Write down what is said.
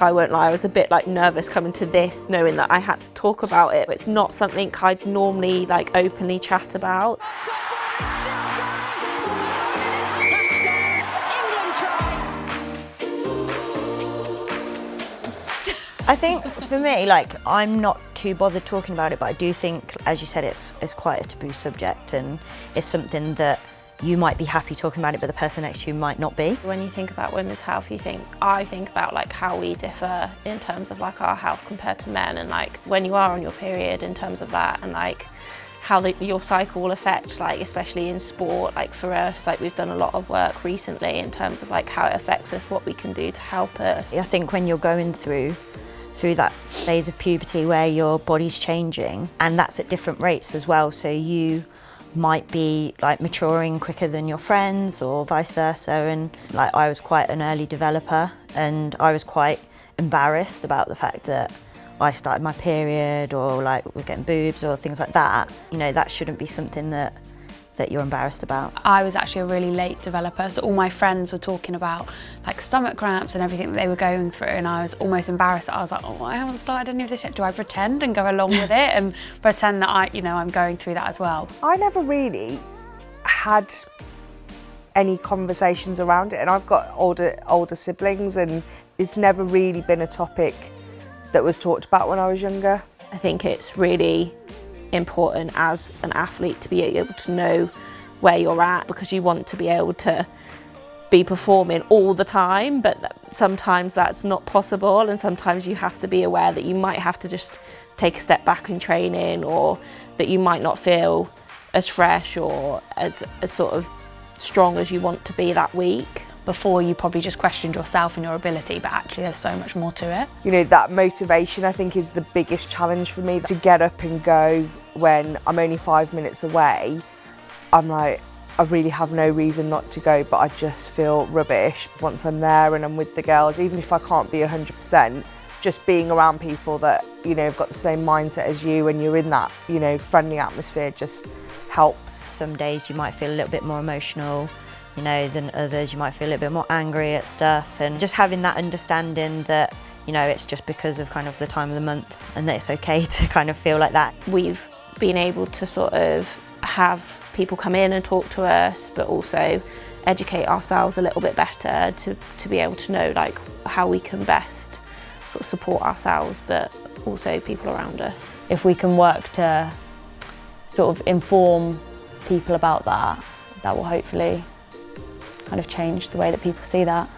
I won't lie, I was a bit nervous coming to this, knowing that I had to talk about it. It's not something I'd normally openly chat about. I think for me, I'm not too bothered talking about it, but I do think, as you said, it's quite a taboo subject, and it's something that you might be happy talking about it, but the person next to you might not be. When you think about women's health, I think about how we differ in terms of our health compared to men, and when you are on your period in terms of that, and how your cycle will affect, especially in sport. For us, we've done a lot of work recently in terms of how it affects us, what we can do to help us. I think when you're going through that phase of puberty where your body's changing, and that's at different rates as well, so you might be maturing quicker than your friends or vice versa, and I was quite an early developer, and I was quite embarrassed about the fact that I started my period or was getting boobs or things like that. That shouldn't be something that you're embarrassed about. I was actually a really late developer, so all my friends were talking about stomach cramps and everything that they were going through, and I was almost embarrassed. I was like, oh, I haven't started any of this yet. Do I pretend and go along with it and pretend that I'm going through that as well? I never really had any conversations around it, and I've got older siblings, and it's never really been a topic that was talked about when I was younger. I think it's really important as an athlete to be able to know where you're at, because you want to be able to be performing all the time, but sometimes that's not possible, and sometimes you have to be aware that you might have to just take a step back in training, or that you might not feel as fresh or as sort of strong as you want to be that week. Before, you probably just questioned yourself and your ability, but actually there's so much more to it. That motivation, I think, is the biggest challenge for me. To get up and go when I'm only 5 minutes away, I'm I really have no reason not to go, but I just feel rubbish once I'm there and I'm with the girls. Even if I can't be 100%, just being around people that, have got the same mindset as you, and you're in that, friendly atmosphere just helps. Some days you might feel a little bit more emotional, than others. You might feel a little bit more angry at stuff, and just having that understanding that, it's just because of the time of the month, and that it's okay to feel like that. We've been able to sort of have people come in and talk to us, but also educate ourselves a little bit better to be able to know how we can best sort of support ourselves, but also people around us. If we can work to sort of inform people about that, that will hopefully kind of change the way that people see that.